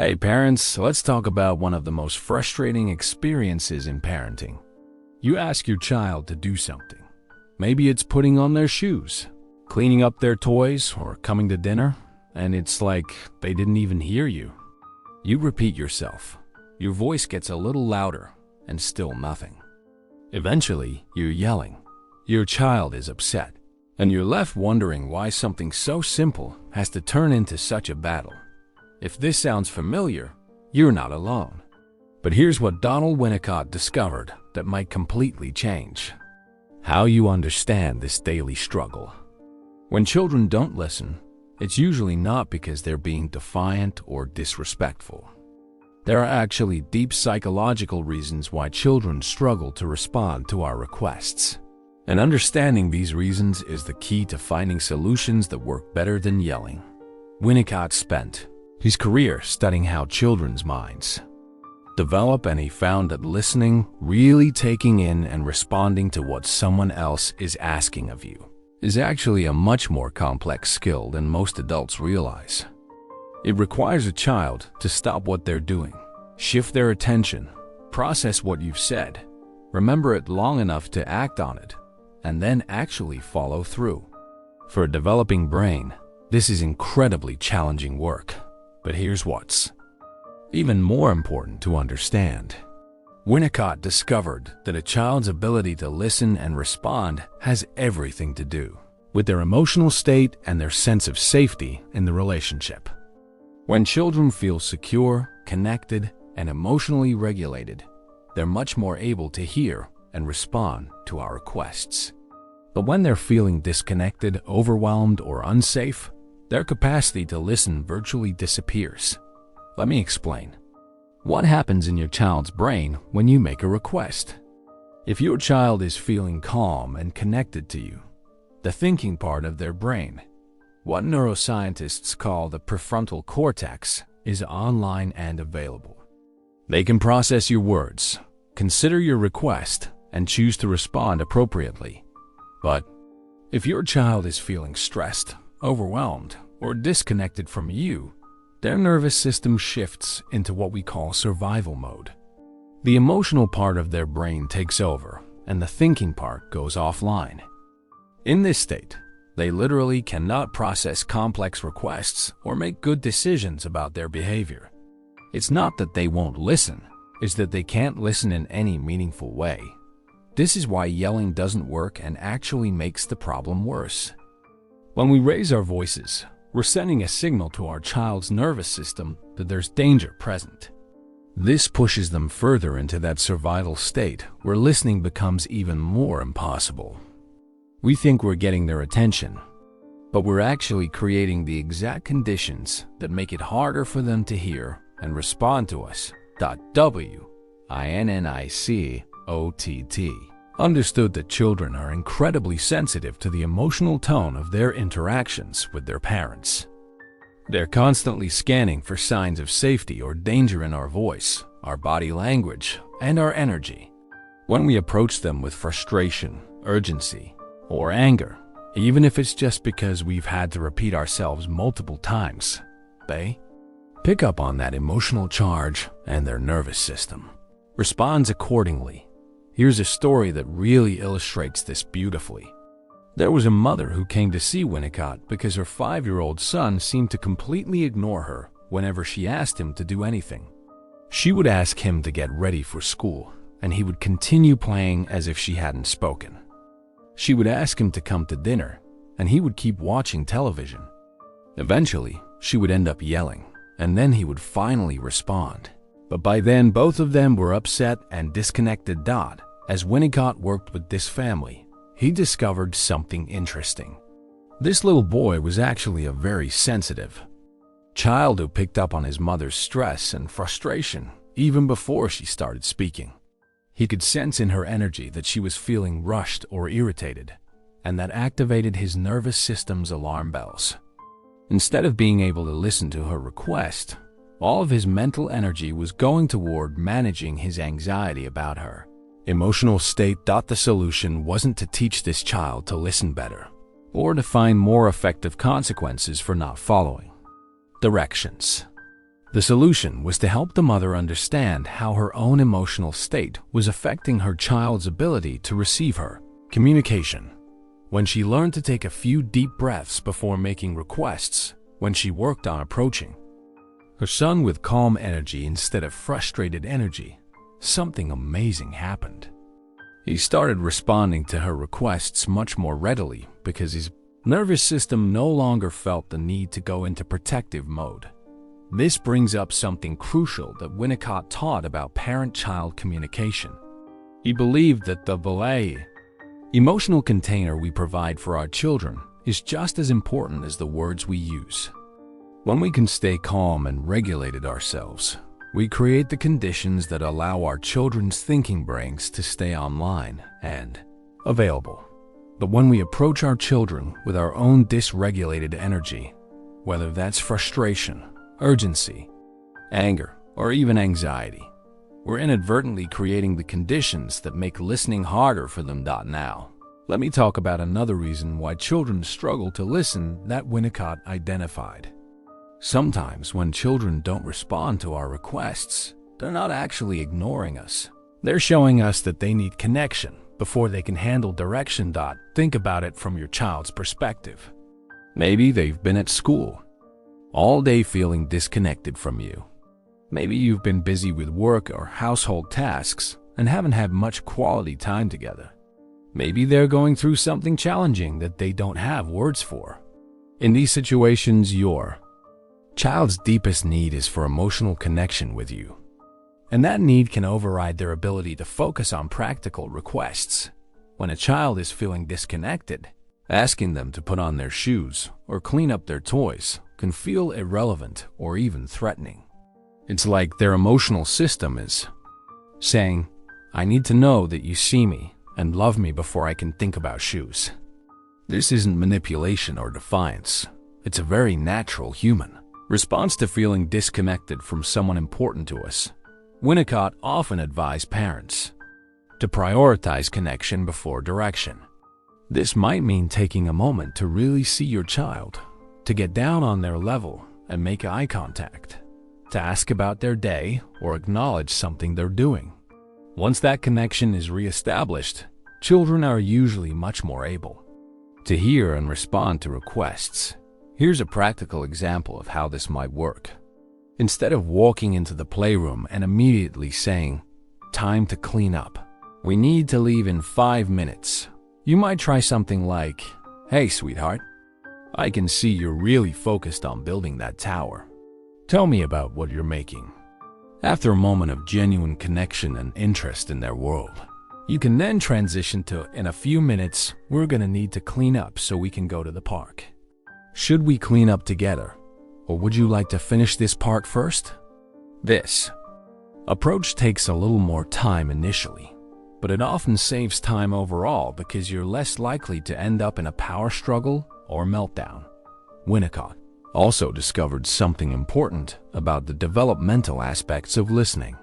Hey parents, let's talk about one of the most frustrating experiences in parenting. You ask your child to do something. Maybe it's putting on their shoes, cleaning up their toys, or coming to dinner, and it's like they didn't even hear you. You repeat yourself. Your voice gets a little louder, and still nothing. Eventually, you're yelling. Your child is upset, and you're left wondering why something so simple has to turn into such a battle. If this sounds familiar, you're not alone. But here's what Donald Winnicott discovered that might completely change how you understand this daily struggle. When children don't listen, it's usually not because they're being defiant or disrespectful. There are actually deep psychological reasons why children struggle to respond to our requests. And understanding these reasons is the key to finding solutions that work better than yelling. Winnicott spent his career studying how children's minds develop, and he found that listening, really taking in and responding to what someone else is asking of you, is actually a much more complex skill than most adults realize. It requires a child to stop what they're doing, shift their attention, process what you've said, remember it long enough to act on it, and then actually follow through. For a developing brain, this is incredibly challenging work. But here's what's even more important to understand. Winnicott discovered that a child's ability to listen and respond has everything to do with their emotional state and their sense of safety in the relationship. When children feel secure, connected, and emotionally regulated, they're much more able to hear and respond to our requests. But when they're feeling disconnected, overwhelmed, or unsafe, their capacity to listen virtually disappears. Let me explain. What happens in your child's brain when you make a request? If your child is feeling calm and connected to you, the thinking part of their brain, what neuroscientists call the prefrontal cortex, is online and available. They can process your words, consider your request, and choose to respond appropriately. But if your child is feeling stressed, overwhelmed, or disconnected from you, their nervous system shifts into what we call survival mode. The emotional part of their brain takes over, and the thinking part goes offline. In this state, they literally cannot process complex requests or make good decisions about their behavior. It's not that they won't listen, it's that they can't listen in any meaningful way. This is why yelling doesn't work and actually makes the problem worse. When we raise our voices, we're sending a signal to our child's nervous system that there's danger present. This pushes them further into that survival state where listening becomes even more impossible. We think we're getting their attention, but we're actually creating the exact conditions that make it harder for them to hear and respond to us. Winnicott understood that children are incredibly sensitive to the emotional tone of their interactions with their parents. They're constantly scanning for signs of safety or danger in our voice, our body language, and our energy. When we approach them with frustration, urgency, or anger, even if it's just because we've had to repeat ourselves multiple times, they pick up on that emotional charge, and their nervous system responds accordingly. Here's a story that really illustrates this beautifully. There was a mother who came to see Winnicott because her 5-year-old son seemed to completely ignore her whenever she asked him to do anything. She would ask him to get ready for school, and he would continue playing as if she hadn't spoken. She would ask him to come to dinner, and he would keep watching television. Eventually, she would end up yelling, and then he would finally respond. But by then, both of them were upset and disconnected. As Winnicott worked with this family, he discovered something interesting. This little boy was actually a very sensitive child who picked up on his mother's stress and frustration even before she started speaking. He could sense in her energy that she was feeling rushed or irritated, and that activated his nervous system's alarm bells. Instead of being able to listen to her request, all of his mental energy was going toward managing his anxiety about her emotional state. The solution wasn't to teach this child to listen better, or to find more effective consequences for not following directions. The solution was to help the mother understand how her own emotional state was affecting her child's ability to receive her communication. When she learned to take a few deep breaths before making requests, when she worked on approaching her son with calm energy instead of frustrated energy, something amazing happened. He started responding to her requests much more readily because his nervous system no longer felt the need to go into protective mode. This brings up something crucial that Winnicott taught about parent-child communication. He believed that the emotional container we provide for our children is just as important as the words we use. When we can stay calm and regulated ourselves, we create the conditions that allow our children's thinking brains to stay online and available. But when we approach our children with our own dysregulated energy, whether that's frustration, urgency, anger, or even anxiety, we're inadvertently creating the conditions that make listening harder for them. Now, let me talk about another reason why children struggle to listen that Winnicott identified. Sometimes when children don't respond to our requests, they're not actually ignoring us. They're showing us that they need connection before they can handle direction. Think about it from your child's perspective. Maybe they've been at school all day feeling disconnected from you. Maybe you've been busy with work or household tasks and haven't had much quality time together. Maybe they're going through something challenging that they don't have words for. In these situations, your child's deepest need is for emotional connection with you. And that need can override their ability to focus on practical requests. When a child is feeling disconnected, asking them to put on their shoes or clean up their toys can feel irrelevant or even threatening. It's like their emotional system is saying, "I need to know that you see me and love me before I can think about shoes." This isn't manipulation or defiance. It's a very natural human response to feeling disconnected from someone important to us. Winnicott often advised parents to prioritize connection before direction. This might mean taking a moment to really see your child, to get down on their level and make eye contact, to ask about their day or acknowledge something they're doing. Once that connection is reestablished, children are usually much more able to hear and respond to requests. Here's a practical example of how this might work. Instead of walking into the playroom and immediately saying, "Time to clean up. We need to leave in 5 minutes," you might try something like, "Hey, sweetheart, I can see you're really focused on building that tower. Tell me about what you're making." After a moment of genuine connection and interest in their world, you can then transition to, "In a few minutes, we're gonna need to clean up so we can go to the park. Should we clean up together? Or would you like to finish this part first?" This approach takes a little more time initially, but it often saves time overall because you're less likely to end up in a power struggle or meltdown. Winnicott also discovered something important about the developmental aspects of listening.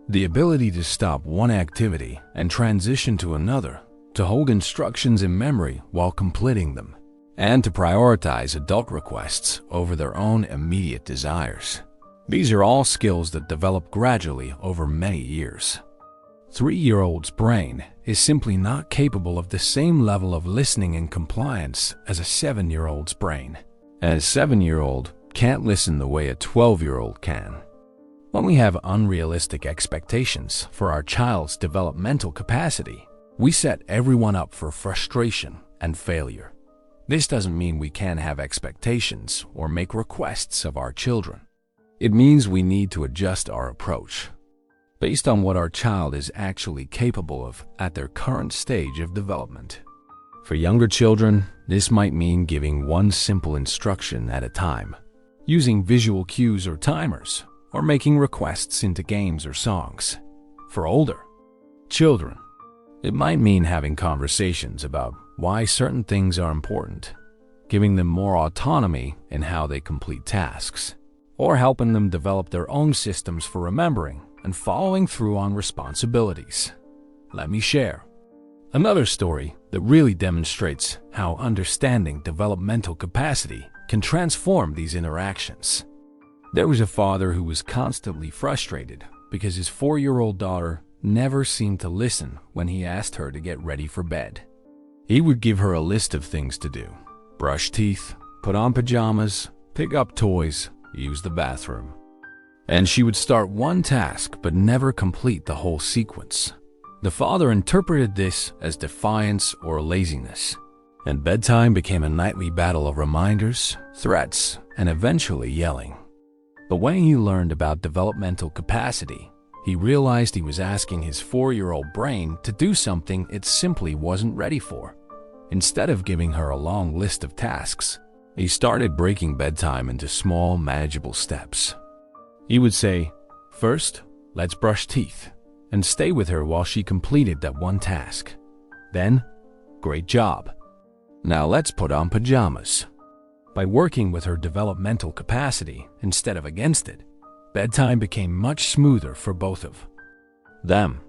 The ability to stop one activity and transition to another, to hold instructions in memory while completing them, and to prioritize adult requests over their own immediate desires. These are all skills that develop gradually over many years. 3-year-old's brain is simply not capable of the same level of listening and compliance as a 7-year-old's brain. And a 7-year-old can't listen the way a 12-year-old can. When we have unrealistic expectations for our child's developmental capacity, we set everyone up for frustration and failure. This doesn't mean we can't have expectations or make requests of our children. It means we need to adjust our approach based on what our child is actually capable of at their current stage of development. For younger children, this might mean giving one simple instruction at a time, using visual cues or timers, or making requests into games or songs. For older children, it might mean having conversations about why certain things are important, giving them more autonomy in how they complete tasks, or helping them develop their own systems for remembering and following through on responsibilities. Let me share another story that really demonstrates how understanding developmental capacity can transform these interactions. There was a father who was constantly frustrated because his 4-year-old daughter never seemed to listen when he asked her to get ready for bed. He would give her a list of things to do: brush teeth, put on pajamas, pick up toys, use the bathroom. And she would start one task but never complete the whole sequence. The father interpreted this as defiance or laziness, and bedtime became a nightly battle of reminders, threats, and eventually yelling. But when he learned about developmental capacity, he realized he was asking his 4-year-old brain to do something it simply wasn't ready for. Instead of giving her a long list of tasks, he started breaking bedtime into small, manageable steps. He would say, "First, let's brush teeth," and stay with her while she completed that one task. Then, "Great job. Now let's put on pajamas." By working with her developmental capacity instead of against it, bedtime became much smoother for both of them.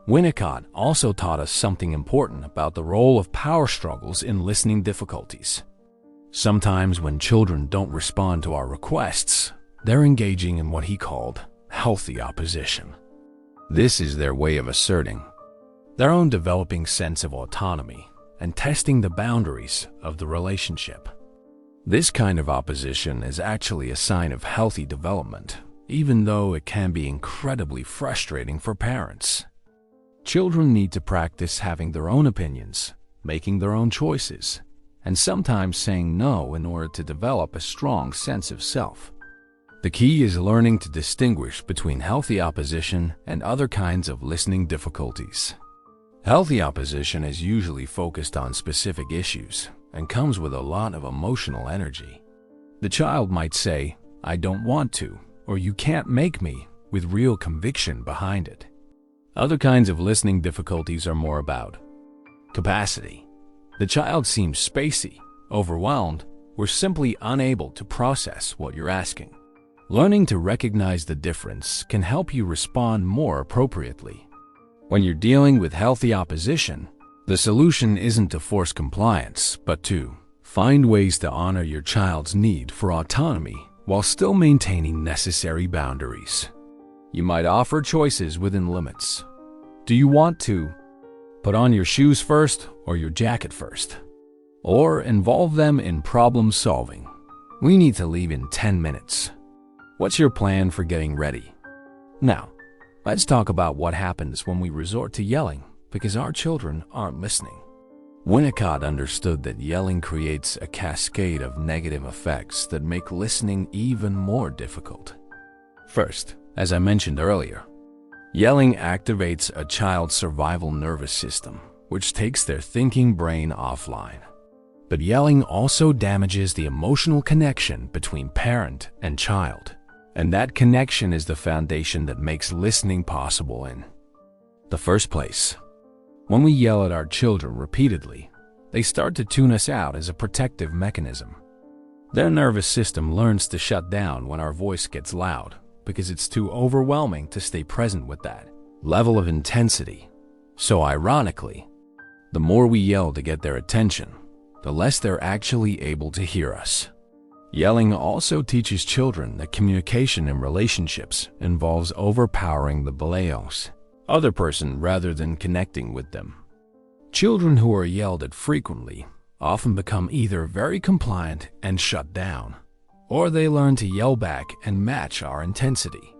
Winnicott also taught us something important about the role of power struggles in listening difficulties. Sometimes when children don't respond to our requests, they're engaging in what he called healthy opposition. This is their way of asserting their own developing sense of autonomy and testing the boundaries of the relationship. This kind of opposition is actually a sign of healthy development, even though it can be incredibly frustrating for parents. Children need to practice having their own opinions, making their own choices, and sometimes saying no in order to develop a strong sense of self. The key is learning to distinguish between healthy opposition and other kinds of listening difficulties. Healthy opposition is usually focused on specific issues and comes with a lot of emotional energy. The child might say, "I don't want to," or "You can't make me," with real conviction behind it. Other kinds of listening difficulties are more about capacity. The child seems spacey, overwhelmed, or simply unable to process what you're asking. Learning to recognize the difference can help you respond more appropriately. When you're dealing with healthy opposition, the solution isn't to force compliance, but to find ways to honor your child's need for autonomy while still maintaining necessary boundaries. You might offer choices within limits. Do you want to put on your shoes first or your jacket first? Or involve them in problem solving. We need to leave in 10 minutes. What's your plan for getting ready? Now, let's talk about what happens when we resort to yelling because our children aren't listening. Winnicott understood that yelling creates a cascade of negative effects that make listening even more difficult. First, as I mentioned earlier, yelling activates a child's survival nervous system, which takes their thinking brain offline. But yelling also damages the emotional connection between parent and child. And that connection is the foundation that makes listening possible in the first place. When we yell at our children repeatedly, they start to tune us out as a protective mechanism. Their nervous system learns to shut down when our voice gets loud because it's too overwhelming to stay present with that level of intensity. So ironically, the more we yell to get their attention, the less they're actually able to hear us. Yelling also teaches children that communication in relationships involves overpowering the bios, other person, rather than connecting with them. Children who are yelled at frequently often become either very compliant and shut down, or they learn to yell back and match our intensity.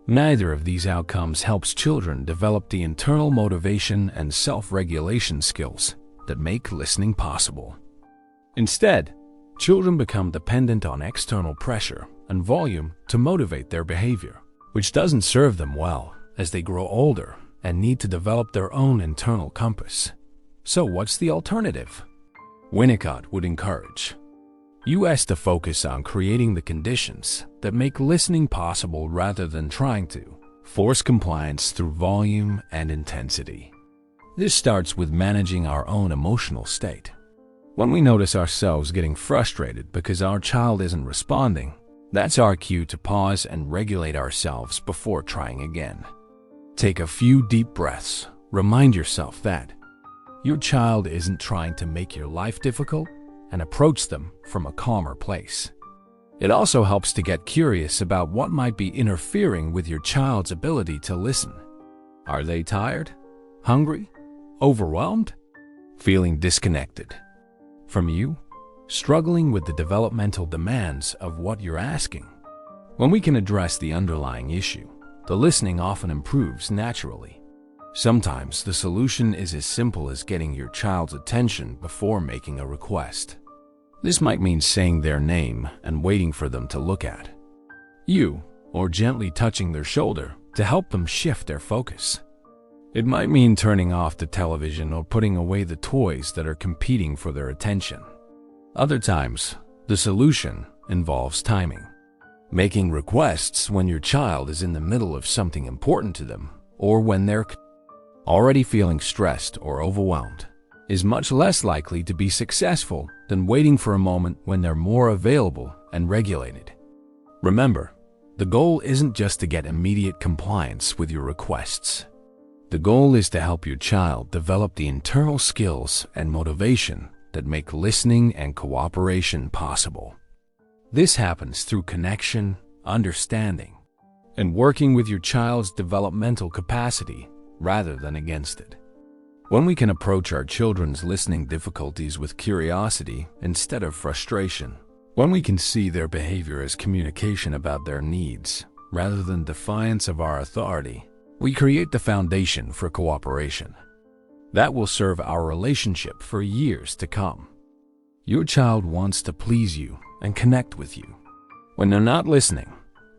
Neither of these outcomes helps children develop the internal motivation and self-regulation skills that make listening possible. Instead, children become dependent on external pressure and volume to motivate their behavior, which doesn't serve them well as they grow older and need to develop their own internal compass. So what's the alternative? Winnicott would encourage us to focus on creating the conditions that make listening possible rather than trying to force compliance through volume and intensity. This starts with managing our own emotional state. When we notice ourselves getting frustrated because our child isn't responding, that's our cue to pause and regulate ourselves before trying again. Take a few deep breaths. Remind yourself that your child isn't trying to make your life difficult, and approach them from a calmer place. It also helps to get curious about what might be interfering with your child's ability to listen. Are they tired, hungry, overwhelmed, feeling disconnected from you, struggling with the developmental demands of what you're asking? When we can address the underlying issue, the listening often improves naturally. Sometimes the solution is as simple as getting your child's attention before making a request. This might mean saying their name and waiting for them to look at you, or gently touching their shoulder to help them shift their focus. It might mean turning off the television or putting away the toys that are competing for their attention. Other times, the solution involves timing. Making requests when your child is in the middle of something important to them, or when they're already feeling stressed or overwhelmed, is much less likely to be successful than waiting for a moment when they're more available and regulated. Remember, the goal isn't just to get immediate compliance with your requests. The goal is to help your child develop the internal skills and motivation that make listening and cooperation possible. This happens through connection, understanding, and working with your child's developmental capacity rather than against it. When we can approach our children's listening difficulties with curiosity instead of frustration, when we can see their behavior as communication about their needs rather than defiance of our authority, we create the foundation for cooperation. That will serve our relationship for years to come. Your child wants to please you and connect with you. When they're not listening,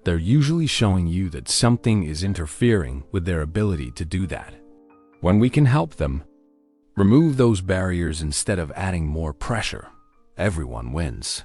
they're usually showing you that something is interfering with their ability to do that. When we can help them remove those barriers instead of adding more pressure, everyone wins.